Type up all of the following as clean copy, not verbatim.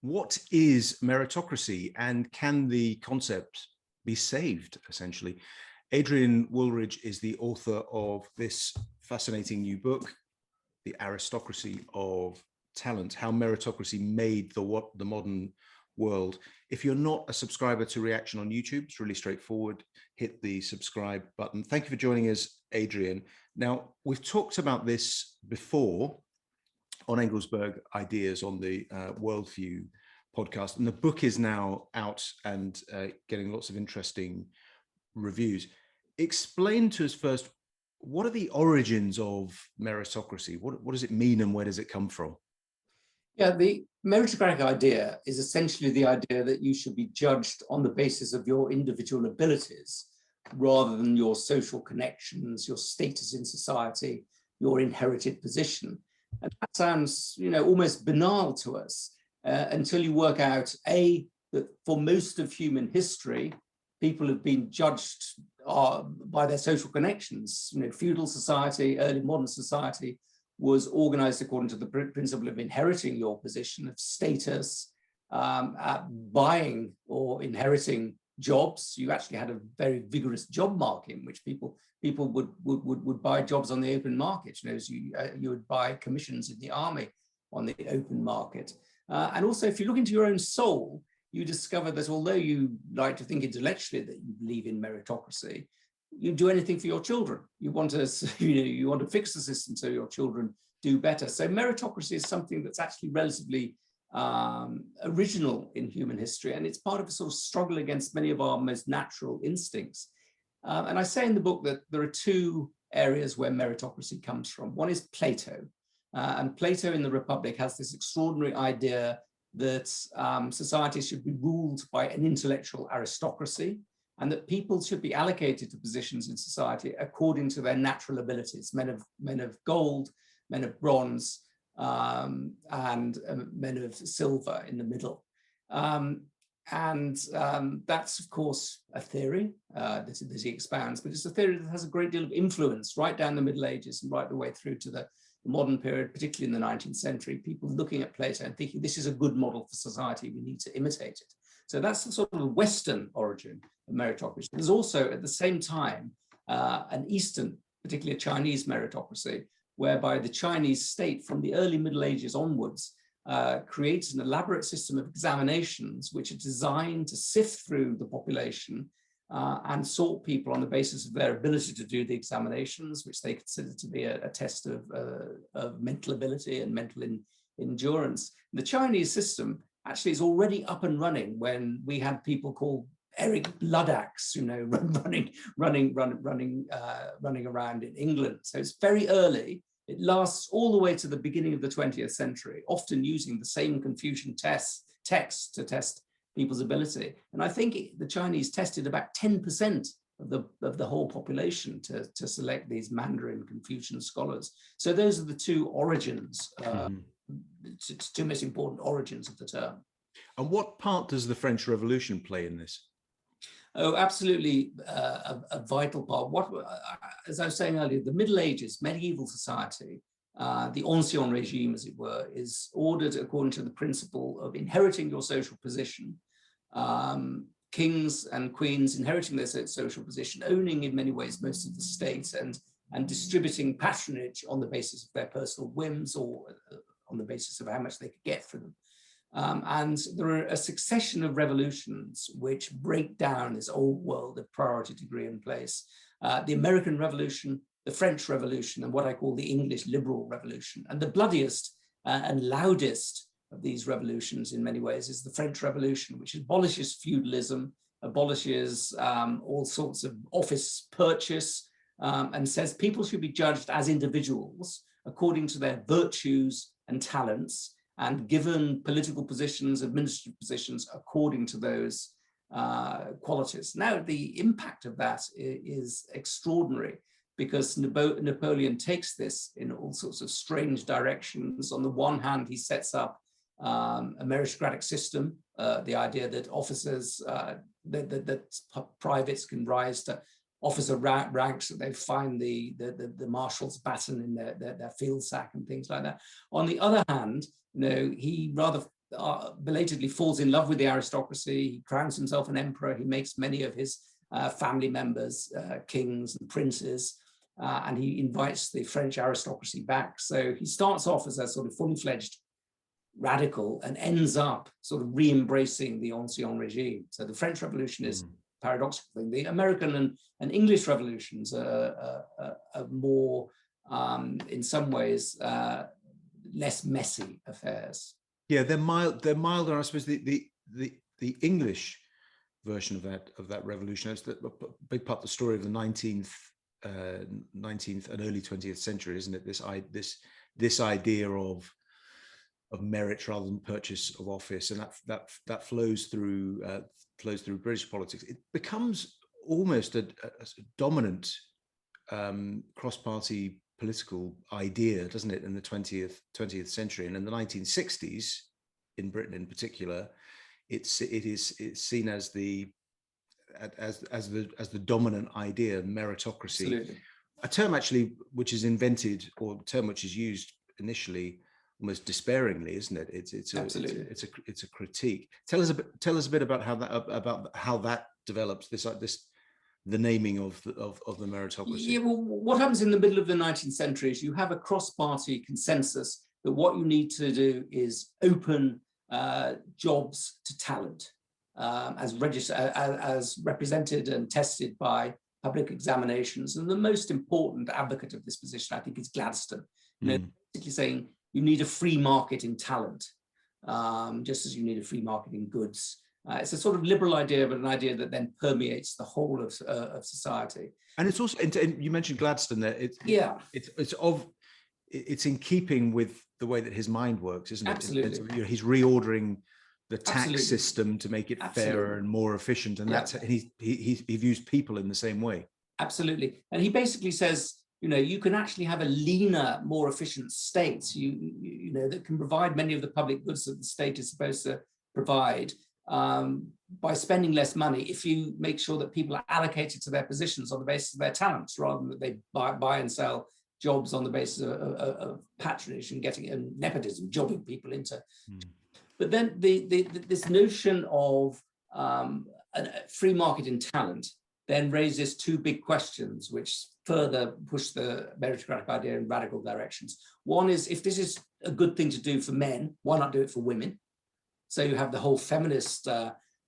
What is meritocracy, and can the concept be saved, essentially? Adrian Wooldrige is the author of this fascinating new book, The Aristocracy of Talent, How Meritocracy Made the Modern World. If you're not a subscriber to Reaction on YouTube, it's really straightforward. Hit the subscribe button. Thank you for joining us, Adrian. Now, we've talked about this before on Engelsberg Ideas on the Worldview podcast, and the book is now out and getting lots of interesting reviews. Explain to us first, what are the origins of meritocracy? What does it mean, and where does it come from? Yeah, the meritocratic idea is essentially the idea that you should be judged on the basis of your individual abilities rather than your social connections, your status in society, your inherited position. And that sounds, almost banal to us until you work out, A, that for most of human history, people have been judged by their social connections. Feudal society, early modern society was organized according to the principle of inheriting your position, of status, buying or inheriting jobs. You actually had a very vigorous job market in which people would buy jobs on the open market. You would buy commissions in the army on the open market. And also, if you look into your own soul, you discover that although you like to think intellectually that you believe in meritocracy, you do anything for your children. You want to, you want to fix the system so your children do better. So meritocracy is something that's actually relatively original in human history, and it's part of a sort of struggle against many of our most natural instincts. And I say in the book that there are two areas where meritocracy comes from. One is Plato, and Plato in the Republic has this extraordinary idea that society should be ruled by an intellectual aristocracy, and that people should be allocated to positions in society according to their natural abilities, men of gold, men of bronze, and men of silver in the middle. That's, of course, a theory that he expounds, but it's a theory that has a great deal of influence right down the Middle Ages and right the way through to the modern period, particularly in the 19th century, people looking at Plato and thinking this is a good model for society, we need to imitate it. So that's the sort of the Western origin of meritocracy. There's also, at the same time, an Eastern, particularly a Chinese meritocracy, whereby the Chinese state from the early Middle Ages onwards creates an elaborate system of examinations which are designed to sift through the population and sort people on the basis of their ability to do the examinations, which they consider to be a test of mental ability and mental endurance. The Chinese system actually is already up and running when we had people called Eric Bloodaxe, running around in England. So it's very early. It lasts all the way to the beginning of the 20th century, often using the same Confucian text to test people's ability. And I think the Chinese tested about 10% of the whole population to select these Mandarin Confucian scholars. So those are the two origins, two most important origins of the term. And what part does the French Revolution play in this? Oh, absolutely a vital part. As I was saying earlier, the Middle Ages, medieval society, the ancien regime, as it were, is ordered according to the principle of inheriting your social position, kings and queens inheriting their social position, owning in many ways most of the state, and distributing patronage on the basis of their personal whims or on the basis of how much they could get for them. And there are a succession of revolutions which break down this old world of priority degree in place. The American Revolution, the French Revolution, and what I call the English Liberal Revolution. And the bloodiest and loudest of these revolutions in many ways is the French Revolution, which abolishes feudalism, abolishes all sorts of office purchase, and says people should be judged as individuals according to their virtues and talents, and given political positions, administrative positions, according to those qualities. Now, the impact of that is extraordinary, because Napoleon takes this in all sorts of strange directions. On the one hand, he sets up a meritocratic system, the idea that officers, that privates can rise to officer ranks, that they find the marshal's baton in their field sack and things like that. On the other hand, he rather belatedly falls in love with the aristocracy. He crowns himself an emperor. He makes many of his family members kings and princes, and he invites the French aristocracy back. So he starts off as a sort of fully fledged radical and ends up sort of re-embracing the ancien regime. So the French Revolution is a paradoxical thing. The American and English revolutions are more, in some ways, less messy affairs. Yeah, they're mild. They're milder. I suppose the English version of that revolution is a big part of the story of the 19th and early 20th century, isn't it? This idea of merit rather than purchase of office, and that flows through British politics. It becomes almost a dominant cross-party political idea, doesn't it, in the 20th century, and in the 1960s, in Britain in particular, it's seen as the dominant idea, meritocracy. Absolutely. A term actually which is invented, or a term which is used initially almost despairingly, isn't it? It's a critique. Tell us a bit about how that develops. The naming of the meritocracy. Yeah, well, what happens in the middle of the 19th century is you have a cross-party consensus that what you need to do is open jobs to talent, as represented and tested by public examinations. And the most important advocate of this position, I think, is Gladstone. Basically saying you need a free market in talent, just as you need a free market in goods. It's a sort of liberal idea, but an idea that then permeates the whole of society. And it's also, and you mentioned Gladstone there. It's in keeping with the way that his mind works, isn't it? Absolutely. He's reordering the tax system to make it fairer and more efficient, and he views people in the same way. Absolutely, and he basically says, you can actually have a leaner, more efficient state, that can provide many of the public goods that the state is supposed to provide, by spending less money if you make sure that people are allocated to their positions on the basis of their talents, rather than that they buy and sell jobs on the basis of patronage and nepotism, jobbing people into. But then this notion of a free market in talent then raises two big questions, which further push the meritocratic idea in radical directions. One is, if this is a good thing to do for men, why not do it for women? So you have the whole feminist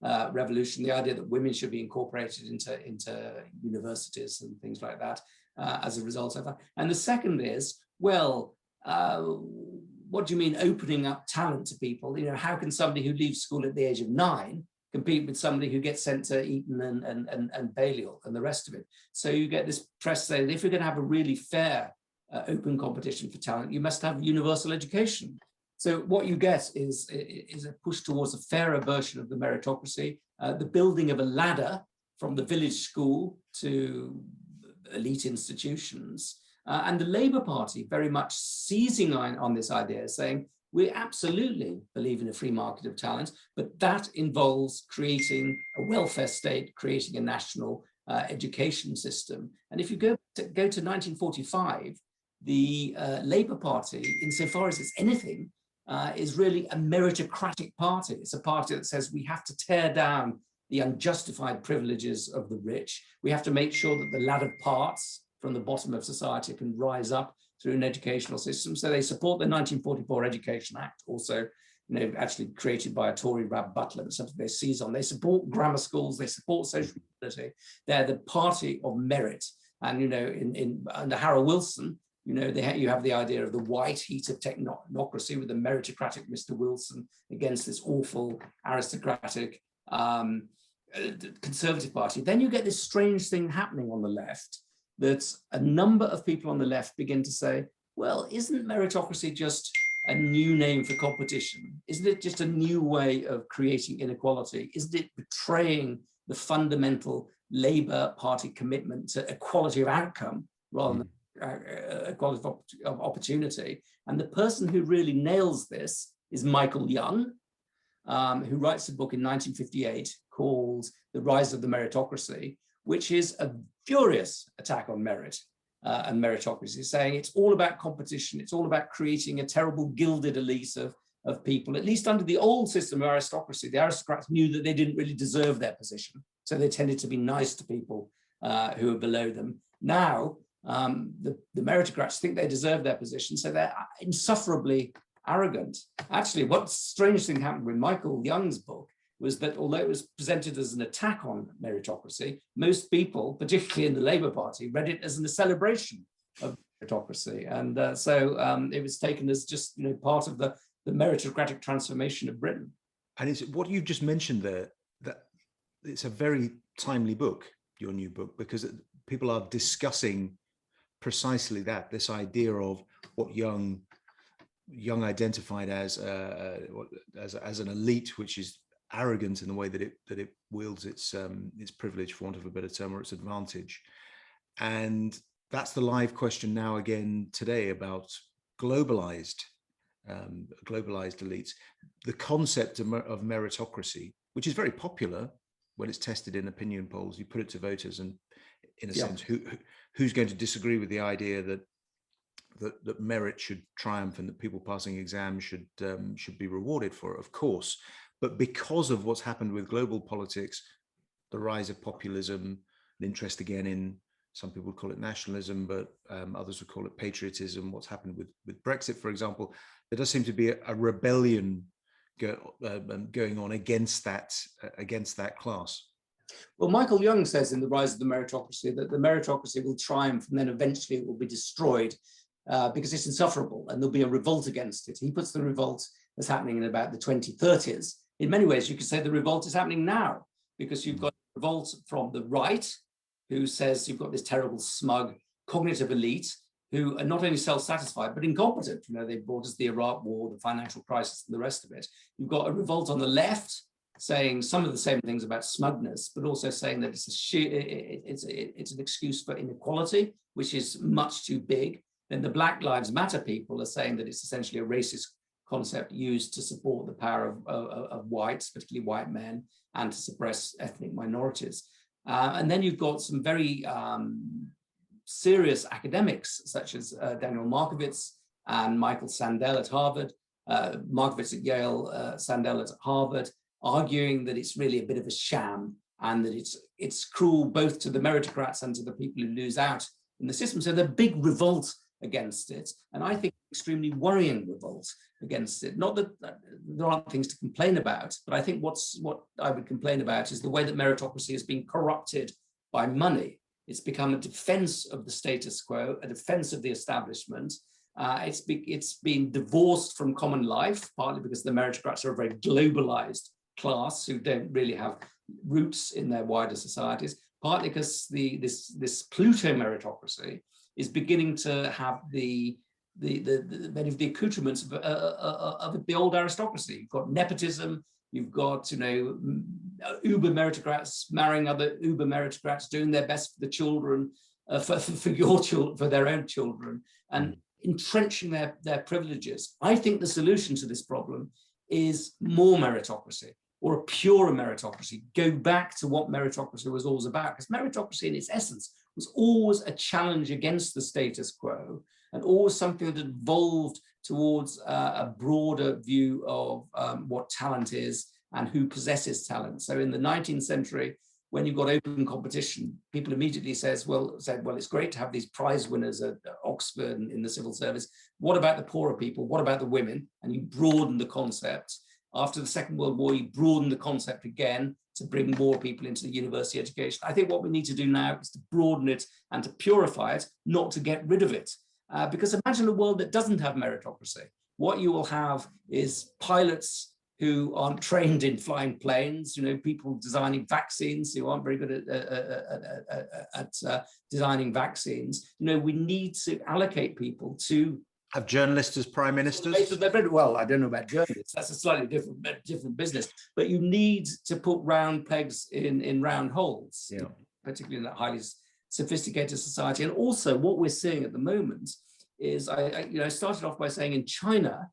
revolution, the idea that women should be incorporated into universities and things like that as a result of that. And the second is, well, what do you mean opening up talent to people? How can somebody who leaves school at the age of 9 compete with somebody who gets sent to Eton and Balliol and the rest of it? So you get this press saying that if you're going to have a really fair open competition for talent, you must have universal education. So what you get is a push towards a fairer version of the meritocracy, the building of a ladder from the village school to elite institutions, and the Labour Party very much seizing on this idea, saying, we absolutely believe in a free market of talent, but that involves creating a welfare state, creating a national education system. And if you go to 1945, the Labour Party, insofar as it's anything, is really a meritocratic party. It's a party that says we have to tear down the unjustified privileges of the rich. We have to make sure that the laddered parts from the bottom of society can rise up through an educational system. So they support the 1944 Education Act, also actually created by a Tory Rab Butler, but something they seize on. They support grammar schools, they support social mobility. They're the party of merit. And under Harold Wilson, you have the idea of the white heat of technocracy with the meritocratic Mr. Wilson against this awful aristocratic conservative party. Then you get this strange thing happening on the left, that a number of people on the left begin to say, well, isn't meritocracy just a new name for competition? Isn't it just a new way of creating inequality? Isn't it betraying the fundamental Labour Party commitment to equality of outcome rather than equality of opportunity? And the person who really nails this is Michael Young, who writes a book in 1958 called The Rise of the Meritocracy, which is a furious attack on merit and meritocracy, saying it's all about competition, it's all about creating a terrible gilded elite of of people, at least under the old system of aristocracy. The aristocrats knew that they didn't really deserve their position, so they tended to be nice to people who were below them. Now, the meritocrats think they deserve their position, so they're insufferably arrogant. Actually, what strange thing happened with Michael Young's book was that although it was presented as an attack on meritocracy, most people, particularly in the Labour Party, read it as a celebration of meritocracy. And so it was taken as just part of the meritocratic transformation of Britain. And it's what you've just mentioned there, that it's a very timely book, your new book, because people are discussing precisely that, this idea of what Young identified as an elite, which is arrogant in the way that it wields its privilege, for want of a better term, or its advantage. And that's the live question now again today about globalized elites. The concept of meritocracy, which is very popular when it's tested in opinion polls, you put it to voters, and in a sense, who's going to disagree with the idea that merit should triumph and that people passing exams should be rewarded for it, of course. But because of what's happened with global politics, the rise of populism, an interest again in, some people would call it nationalism, but others would call it patriotism, what's happened with Brexit, for example, there does seem to be a rebellion going on against that class. Well, Michael Young says in The Rise of the Meritocracy that the meritocracy will triumph and then eventually it will be destroyed because it's insufferable and there'll be a revolt against it. He puts the revolt as happening in about the 2030s. In many ways, you could say the revolt is happening now, because you've got a revolt from the right, who says you've got this terrible, smug, cognitive elite who are not only self-satisfied, but incompetent. They brought us the Iraq War, the financial crisis, and the rest of it. You've got a revolt on the left, saying some of the same things about smugness, but also saying that it's an excuse for inequality, which is much too big. Then the Black Lives Matter people are saying that it's essentially a racist concept used to support the power of whites, particularly white men, and to suppress ethnic minorities. And then you've got some very serious academics, such as Daniel Markovits and Michael Sandel at Harvard, Markovits at Yale, Sandel at Harvard, arguing that it's really a bit of a sham and that it's cruel both to the meritocrats and to the people who lose out in the system. So the big revolt against it, and I think extremely worrying revolt against it. Not that there aren't things to complain about, but I think what I would complain about is the way that meritocracy has been corrupted by money. It's become a defense of the status quo, a defense of the establishment. It's been divorced from common life, partly because the meritocrats are a very globalized class who don't really have roots in their wider societies, partly because this Pluto meritocracy is beginning to have many of the accoutrements of the old aristocracy. You've got nepotism, you've got uber meritocrats marrying other uber meritocrats, doing their best for the children, for their own children, and entrenching their privileges. I think the solution to this problem is more meritocracy, or a purer meritocracy. Go back to what meritocracy was always about, because meritocracy in its essence was always a challenge against the status quo, and always something that evolved towards a broader view of what talent is and who possesses talent. So in the 19th century, when you've got open competition, people immediately said, well, it's great to have these prize winners at Oxford and in the civil service. What about the poorer people? What about the women? And you broaden the concept. After the Second World War, you broaden the concept again to bring more people into the university education. I think what we need to do now is to broaden it and to purify it, not to get rid of it. Because imagine a world that doesn't have meritocracy. What you will have is pilots who aren't trained in flying planes, people designing vaccines who aren't very good at designing vaccines. We need to allocate people to have journalists as prime ministers. Well, I don't know about journalists. That's a slightly different business. But you need to put round pegs in round holes, particularly in that highly sophisticated society. And also, what we're seeing at the moment is, I started off by saying in China,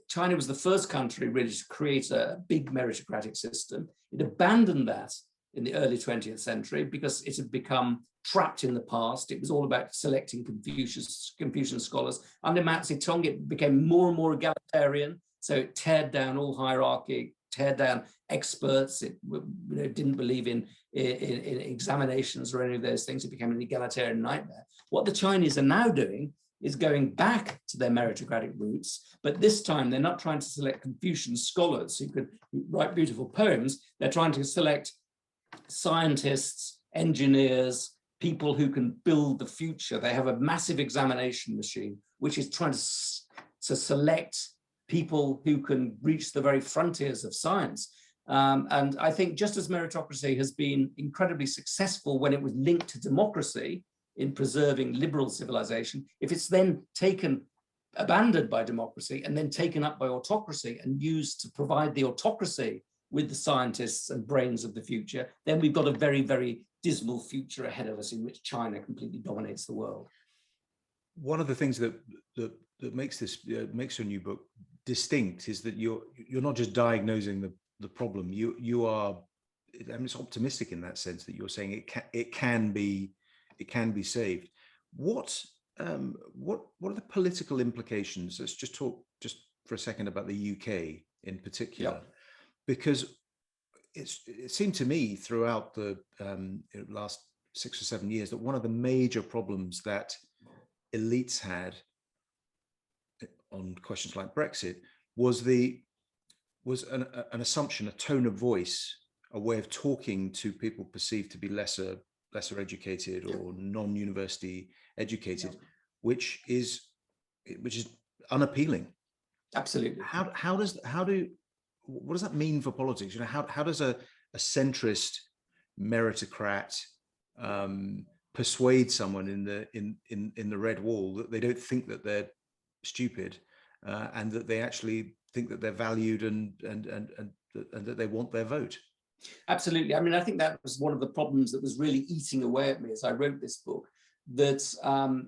China was the first country really to create a big meritocratic system. It abandoned that in the early 20th century because it had become trapped in the past. It was all about selecting Confucian scholars. Under Mao Zedong, it became more and more egalitarian. So it teared down all hierarchy, teared down experts. It didn't believe in examinations or any of those things. It became an egalitarian nightmare. What the Chinese are now doing is going back to their meritocratic roots, but this time they're not trying to select Confucian scholars who could write beautiful poems. They're trying to select scientists, engineers, people who can build the future. They have a massive examination machine, which is trying to select people who can reach the very frontiers of science. And I think just as meritocracy has been incredibly successful when it was linked to democracy in preserving liberal civilization, if it's then abandoned by democracy and then taken up by autocracy and used to provide the autocracy with the scientists and brains of the future, then we've got a very, very dismal future ahead of us in which China completely dominates the world. One of the things that makes this makes your new book distinct is that you're not just diagnosing the problem. You are, I mean, it's optimistic in that sense that you're saying it can be saved. What are the political implications? Let's just talk just for a second about the UK in particular, because it seemed to me throughout the last 6 or 7 years that one of the major problems that elites had on questions like Brexit was an assumption, a tone of voice, a way of talking to people perceived to be lesser educated or non-university educated, which is unappealing. Absolutely. What does that mean for politics? You know, how does a centrist meritocrat persuade someone in the red wall that they don't think that they're stupid and that they actually think that they're valued and that they want their vote? Absolutely. I mean, I think that was one of the problems that was really eating away at me as I wrote this book, that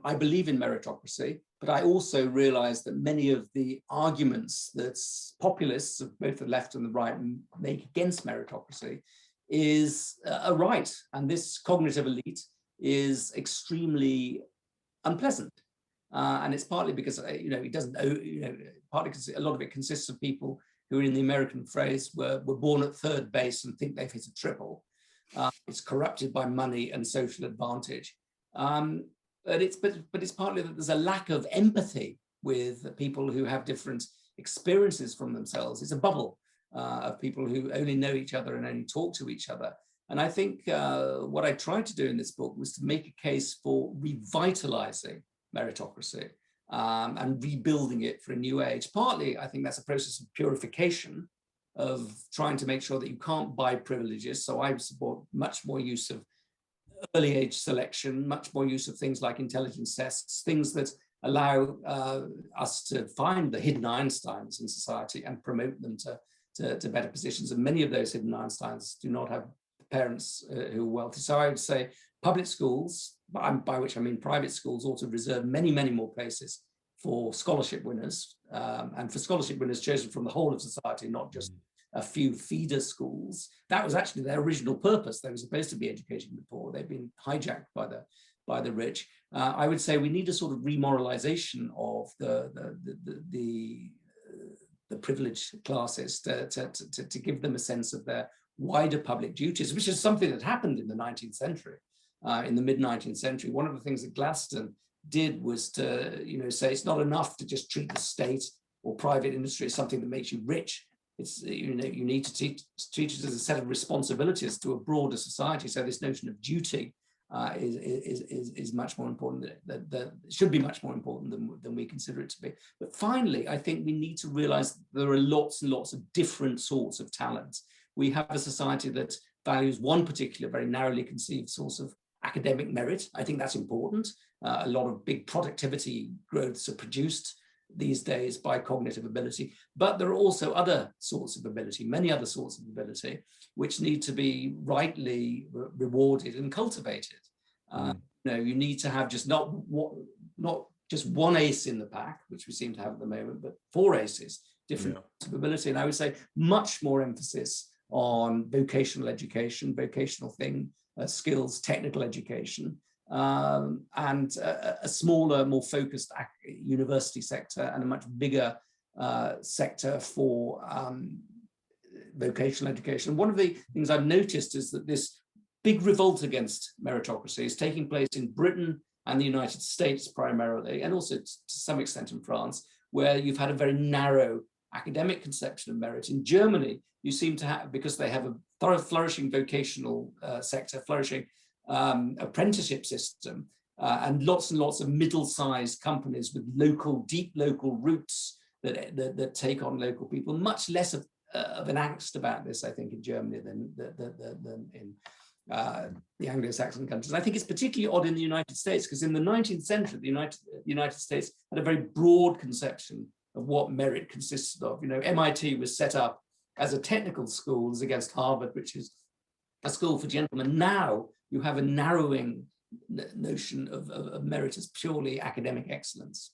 I believe in meritocracy, but I also realized that many of the arguments that populists of both the left and the right make against meritocracy are right. And this cognitive elite is extremely unpleasant. And it's partly because, it doesn't, partly because a lot of it consists of people who, in the American phrase, were born at third base and think they've hit a triple. It's corrupted by money and social advantage. But it's partly that there's a lack of empathy with people who have different experiences from themselves. It's a bubble of people who only know each other and only talk to each other. And I think what I tried to do in this book was to make a case for revitalizing meritocracy and rebuilding it for a new age. Partly, I think that's a process of purification, of trying to make sure that you can't buy privileges. So I support much more use of early age selection, much more use of things like intelligence tests, things that allow us to find the hidden Einsteins in society and promote them to better positions. And many of those hidden Einsteins do not have parents who are wealthy. So I would say public schools, by which I mean private schools, ought to reserve many, many more places for scholarship winners, and for scholarship winners chosen from the whole of society, not just a few feeder schools. That was actually their original purpose. They were supposed to be educating the poor. They've been hijacked by the rich. I would say we need a sort of remoralization of the privileged classes to give them a sense of their wider public duties, which is something that happened in the 19th century. In the mid-19th century, one of the things that Gladstone did was to, say it's not enough to just treat the state or private industry as something that makes you rich. It's, you need to treat it as a set of responsibilities to a broader society. So this notion of duty is much more important. That should be much more important than we consider it to be. But finally, I think we need to realize there are lots and lots of different sorts of talents. We have a society that values one particular very narrowly conceived source of academic merit. I think that's important. A lot of big productivity growths are produced these days by cognitive ability, but there are also other sorts of ability, many other sorts of ability, which need to be rightly rewarded and cultivated. You need to have just not just one ace in the pack, which we seem to have at the moment, but 4 aces, different sorts of ability. And I would say much more emphasis on vocational education, vocational skills, technical education, and a smaller, more focused university sector, and a much bigger sector for vocational education. One of the things I've noticed is that this big revolt against meritocracy is taking place in Britain and the United States primarily, and also to some extent in France, where you've had a very narrow academic conception of merit. In Germany, you seem to have, because they have a flourishing vocational sector, flourishing apprenticeship system, and lots of middle-sized companies with deep local roots that take on local people. Much less of an angst about this, I think, in Germany than in the Anglo-Saxon countries. I think it's particularly odd in the United States, because in the 19th century, the United States had a very broad conception of what merit consisted of. You know, MIT was set up as a technical school as against Harvard, which is a school for gentlemen. Now you have a narrowing notion of merit as purely academic excellence.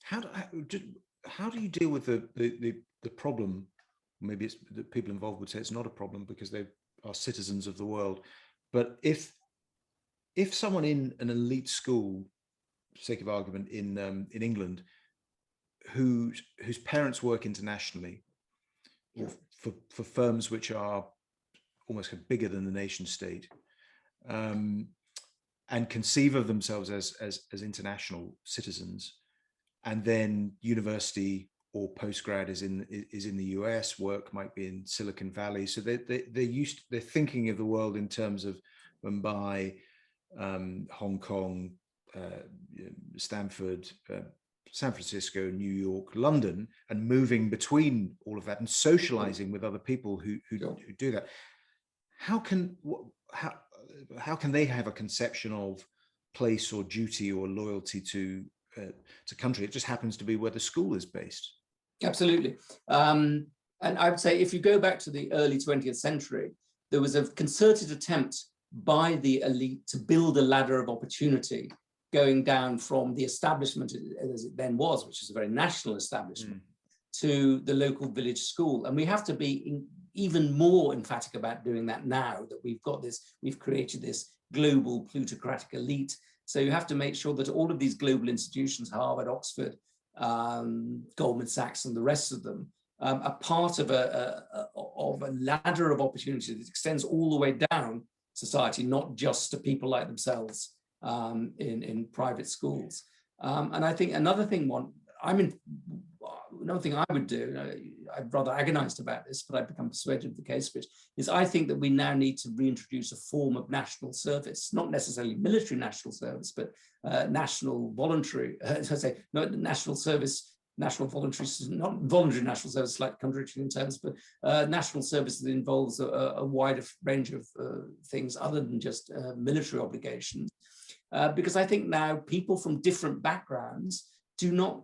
How do you deal with the problem? Maybe it's the people involved would say it's not a problem because they are citizens of the world. But if someone in an elite school, for sake of argument, in England, whose parents work internationally, or for firms which are almost bigger than the nation state, and conceive of themselves as international citizens, and then university or postgrad is in the US, work might be in Silicon Valley, so they're thinking of the world in terms of Mumbai, Hong Kong, Stanford, San Francisco, New York, London, and moving between all of that and socializing with other people who do that. How can they have a conception of place or duty or loyalty to country? It just happens to be where the school is based. Absolutely. And I would say if you go back to the early 20th century, there was a concerted attempt by the elite to build a ladder of opportunity going down from the establishment as it then was, which is a very national establishment, to the local village school. And we have to be even more emphatic about doing that now that we've created this global plutocratic elite. So you have to make sure that all of these global institutions, Harvard, Oxford, Goldman Sachs, and the rest of them, are part of a ladder of opportunity that extends all the way down society, not just to people like themselves in private schools. And I think another thing I would do, I've rather agonized about this, but I've become persuaded of the case, which is I think that we now need to reintroduce a form of national service, not necessarily military national service, but national voluntary, not national service, national voluntary, not voluntary national service, slightly contradictory in terms, but national service that involves a wider range of things other than just military obligations. Because I think now people from different backgrounds do not,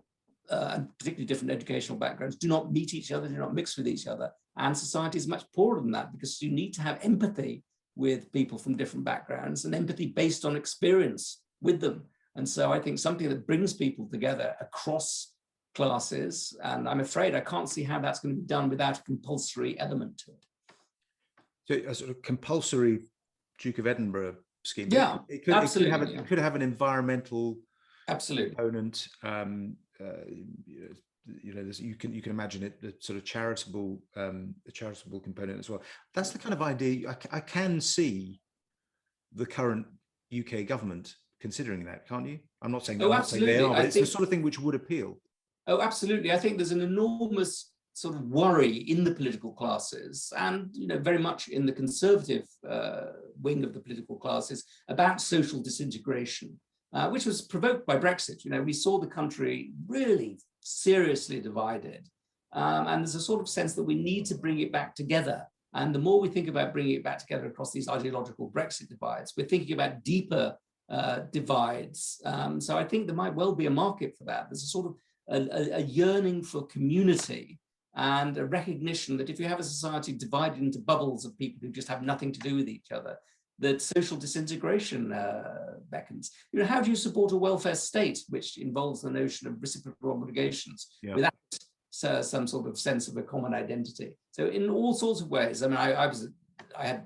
and particularly different educational backgrounds, do not meet each other, do not mix with each other. And society is much poorer than that, because you need to have empathy with people from different backgrounds and empathy based on experience with them. And so I think something that brings people together across classes, and I'm afraid I can't see how that's going to be done without a compulsory element to it. So a sort of compulsory Duke of Edinburgh scheme. Yeah, it could have an environmental component. You can imagine it, the sort of charitable component as well. That's the kind of idea I can see the current UK government considering that, can't you? I'm not saying they are, but it's the sort of thing which would appeal. Oh, absolutely. I think there's an enormous sort of worry in the political classes, and very much in the conservative wing of the political classes, about social disintegration, which was provoked by Brexit. We saw the country really seriously divided, and there's a sort of sense that we need to bring it back together. And the more we think about bringing it back together across these ideological Brexit divides, we're thinking about deeper divides. So I think there might well be a market for that. There's a sort of a yearning for community and a recognition that if you have a society divided into bubbles of people who just have nothing to do with each other, that social disintegration beckons. How do you support a welfare state which involves the notion of reciprocal obligations without some sort of sense of a common identity? So in all sorts of ways, I mean, I had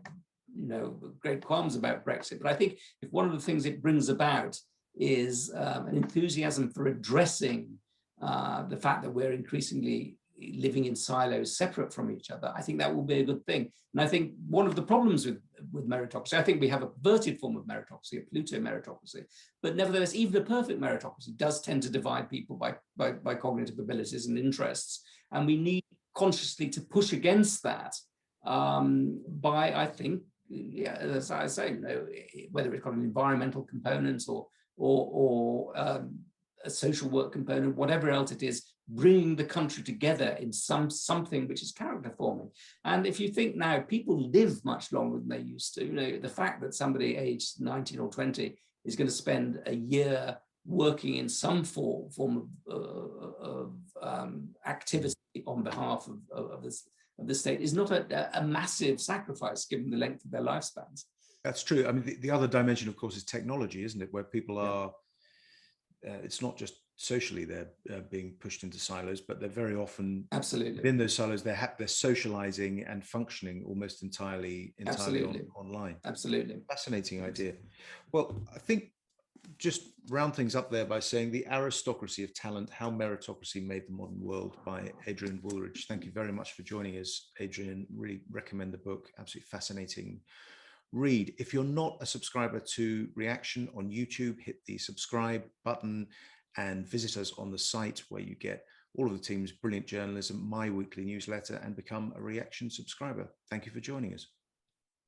great qualms about Brexit, but I think if one of the things it brings about is an enthusiasm for addressing the fact that we're increasingly living in silos separate from each other, I think that will be a good thing. And I think one of the problems with meritocracy, I think we have a perverted form of meritocracy, a Pluto meritocracy, but nevertheless, even a perfect meritocracy does tend to divide people by cognitive abilities and interests. And we need consciously to push against that by, I think, yeah, as I say, you know, whether it's got an environmental component or a social work component, whatever else it is, bringing the country together in something which is character forming. And if you think now, people live much longer than they used to. You know, the fact that somebody aged 19 or 20 is going to spend a year working in some form of activity on behalf of the state is not a massive sacrifice given the length of their lifespans. That's true. I mean, the other dimension, of course, is technology, isn't it? Where people are, it's not just socially they're being pushed into silos, but they're very often absolutely within those silos. They're socializing and functioning almost entirely online. Absolutely. Fascinating idea. Well, I think just round things up there by saying The Aristocracy of Talent, How Meritocracy Made the Modern World by Adrian Wooldrige. Thank you very much for joining us, Adrian. Really recommend the book. Absolutely fascinating read. If you're not a subscriber to Reaction on YouTube, hit the subscribe button and visit us on the site where you get all of the team's brilliant journalism, my weekly newsletter, and become a Reaction subscriber. Thank you for joining us.